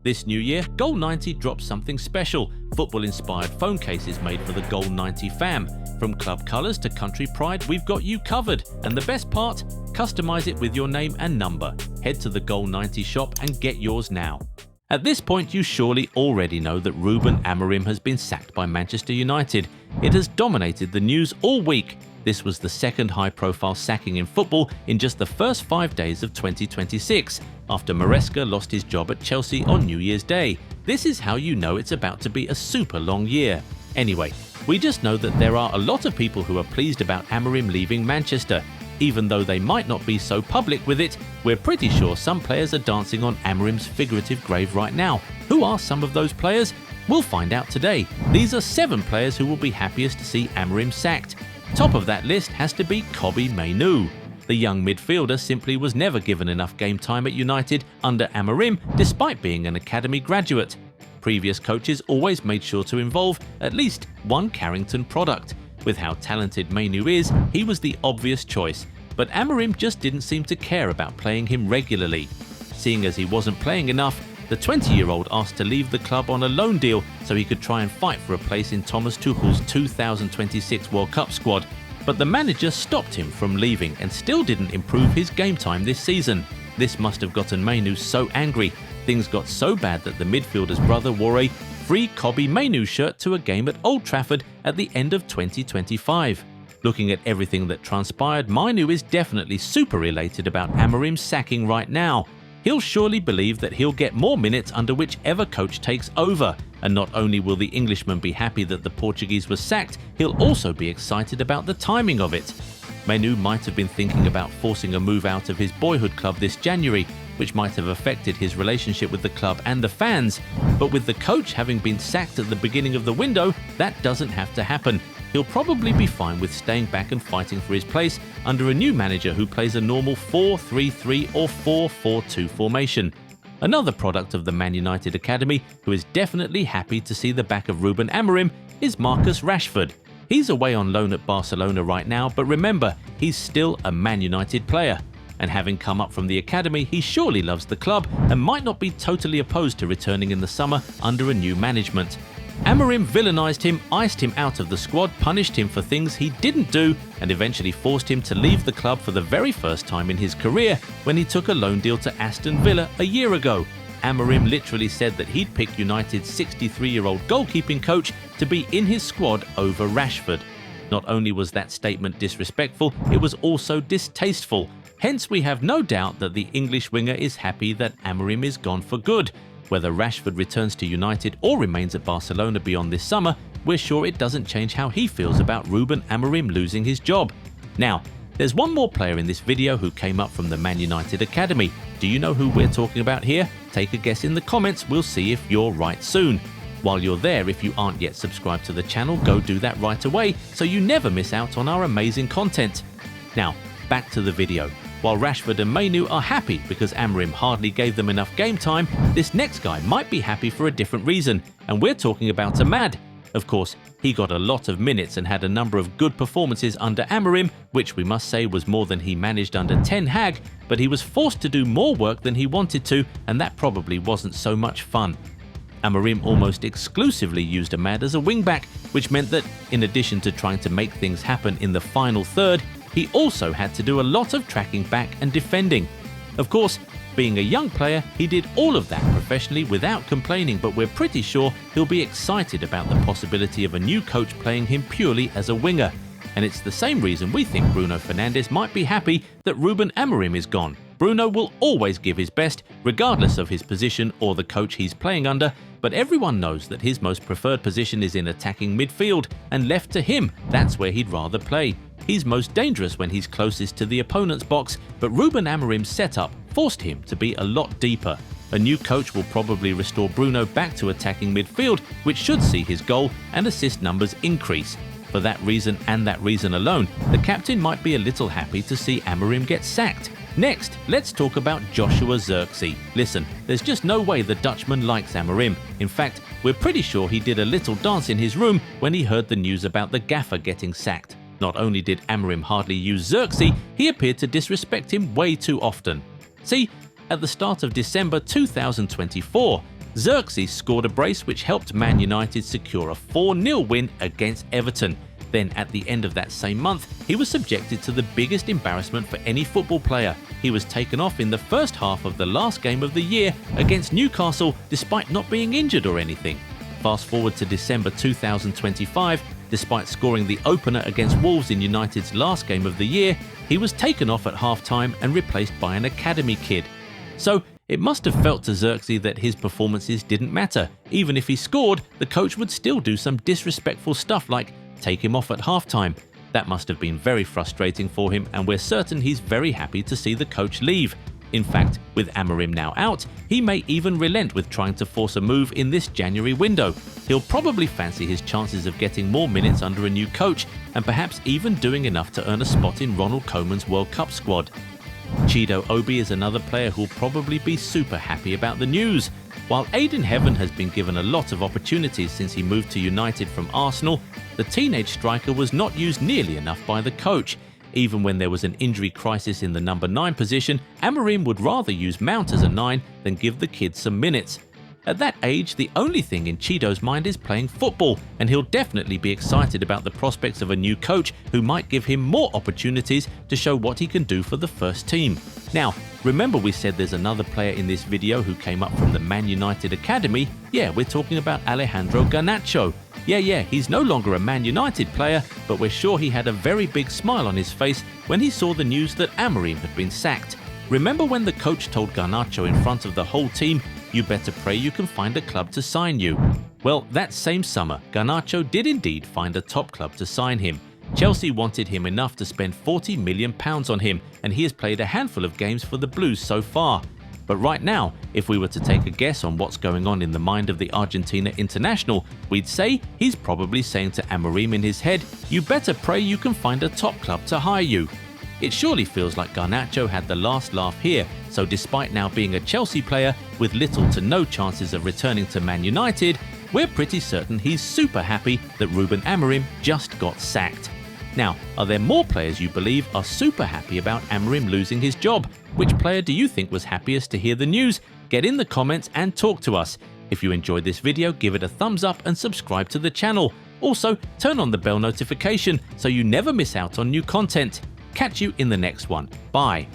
This new year, Goal 90 drops something special, football-inspired phone cases made for the Goal 90 fam. From club colours to country pride, we've got you covered. And the best part? Customise it with your name and number. Head to the Goal 90 shop and get yours now. At this point, you surely already know that Ruben Amorim has been sacked by Manchester United. It has dominated the news all week. This was the second high-profile sacking in football in just the first 5 days of 2026, after Maresca lost his job at Chelsea on New Year's Day. This is how you know it's about to be a super long year. Anyway, we just know that there are a lot of people who are pleased about Amorim leaving Manchester. Even though they might not be so public with it, we're pretty sure some players are dancing on Amorim's figurative grave right now. Who are some of those players? We'll find out today. These are 7 players who will be happiest to see Amorim sacked. Top of that list has to be Kobbie Mainoo. The young midfielder simply was never given enough game time at United under Amorim, despite being an academy graduate. Previous coaches always made sure to involve at least one Carrington product. With how talented Mainoo is, he was the obvious choice, but Amorim just didn't seem to care about playing him regularly. Seeing as he wasn't playing enough, the 20-year-old asked to leave the club on a loan deal so he could try and fight for a place in Thomas Tuchel's 2026 World Cup squad. But the manager stopped him from leaving and still didn't improve his game time this season. This must have gotten Mainoo so angry. Things got so bad that the midfielder's brother wore a free Kobbie Mainoo shirt to a game at Old Trafford at the end of 2025. Looking at everything that transpired, Mainoo is definitely super elated about Amorim's sacking right now. He'll surely believe that he'll get more minutes under whichever coach takes over. And not only will the Englishman be happy that the Portuguese was sacked, he'll also be excited about the timing of it. Mainoo might have been thinking about forcing a move out of his boyhood club this January, which might have affected his relationship with the club and the fans. But with the coach having been sacked at the beginning of the window, that doesn't have to happen. He'll probably be fine with staying back and fighting for his place under a new manager who plays a normal 4-3-3 or 4-4-2 formation. Another product of the Man United Academy who is definitely happy to see the back of Ruben Amorim is Marcus Rashford. He's away on loan at Barcelona right now, but remember, he's still a Man United player. And having come up from the academy, he surely loves the club and might not be totally opposed to returning in the summer under a new management. Amorim villainized him, iced him out of the squad, punished him for things he didn't do, and eventually forced him to leave the club for the very first time in his career when he took a loan deal to Aston Villa a year ago. Amorim literally said that he'd pick United's 63-year-old goalkeeping coach to be in his squad over Rashford. Not only was that statement disrespectful, it was also distasteful. Hence, we have no doubt that the English winger is happy that Amorim is gone for good. Whether Rashford returns to United or remains at Barcelona beyond this summer, we're sure it doesn't change how he feels about Ruben Amorim losing his job. Now, there's one more player in this video who came up from the Man United Academy. Do you know who we're talking about here? Take a guess in the comments, we'll see if you're right soon. While you're there, if you aren't yet subscribed to the channel, go do that right away so you never miss out on our amazing content. Now, back to the video. While Rashford and Mainoo are happy because Amorim hardly gave them enough game time, this next guy might be happy for a different reason, and we're talking about Ahmad. Of course, he got a lot of minutes and had a number of good performances under Amorim, which we must say was more than he managed under Ten Hag, but he was forced to do more work than he wanted to, and that probably wasn't so much fun. Amorim almost exclusively used Ahmad as a wingback, which meant that, in addition to trying to make things happen in the final third, he also had to do a lot of tracking back and defending. Of course, being a young player, he did all of that professionally without complaining, but we're pretty sure he'll be excited about the possibility of a new coach playing him purely as a winger. And it's the same reason we think Bruno Fernandes might be happy that Ruben Amorim is gone. Bruno will always give his best, regardless of his position or the coach he's playing under, but everyone knows that his most preferred position is in attacking midfield, and left to him, that's where he'd rather play. He's most dangerous when he's closest to the opponent's box, but Ruben Amorim's setup forced him to be a lot deeper. A new coach will probably restore Bruno back to attacking midfield, which should see his goal and assist numbers increase. For that reason and that reason alone, the captain might be a little happy to see Amorim get sacked. Next, let's talk about Joshua Zirkzee. Listen, there's just no way the Dutchman likes Amorim. In fact, we're pretty sure he did a little dance in his room when he heard the news about the gaffer getting sacked. Not only did Amorim hardly use Zirkzee, he appeared to disrespect him way too often. See, at the start of December 2024, Zirkzee scored a brace which helped Man United secure a 4-0 win against Everton. Then at the end of that same month, he was subjected to the biggest embarrassment for any football player. He was taken off in the first half of the last game of the year against Newcastle despite not being injured or anything. Fast forward to December 2025, despite scoring the opener against Wolves in United's last game of the year, he was taken off at half-time and replaced by an academy kid. So it must have felt to Zirkzee that his performances didn't matter. Even if he scored, the coach would still do some disrespectful stuff like take him off at half-time. That must have been very frustrating for him, and we're certain he's very happy to see the coach leave. In fact, with Amorim now out, he may even relent with trying to force a move in this January window. He'll probably fancy his chances of getting more minutes under a new coach, and perhaps even doing enough to earn a spot in Ronald Koeman's World Cup squad. Chido Obi is another player who'll probably be super happy about the news. While Aiden Heaven has been given a lot of opportunities since he moved to United from Arsenal, the teenage striker was not used nearly enough by the coach. Even when there was an injury crisis in the number 9 position, Amorim would rather use Mount as a 9 than give the kid some minutes. At that age, the only thing in Chido's mind is playing football, and he'll definitely be excited about the prospects of a new coach who might give him more opportunities to show what he can do for the first team. Now, remember we said there's another player in this video who came up from the Man United Academy? Yeah, we're talking about Alejandro Garnacho. Yeah, he's no longer a Man United player, but we're sure he had a very big smile on his face when he saw the news that Amorim had been sacked. Remember when the coach told Garnacho in front of the whole team, "You better pray you can find a club to sign you"? Well, that same summer, Garnacho did indeed find a top club to sign him. Chelsea wanted him enough to spend £40 million on him, and he has played a handful of games for the Blues so far. But right now, if we were to take a guess on what's going on in the mind of the Argentina international, we'd say he's probably saying to Amorim in his head, "You better pray you can find a top club to hire you." It surely feels like Garnacho had the last laugh here, so despite now being a Chelsea player with little to no chances of returning to Man United, we're pretty certain he's super happy that Ruben Amorim just got sacked. Now, are there more players you believe are super happy about Amorim losing his job? Which player do you think was happiest to hear the news? Get in the comments and talk to us. If you enjoyed this video, give it a thumbs up and subscribe to the channel. Also, turn on the bell notification so you never miss out on new content. Catch you in the next one. Bye.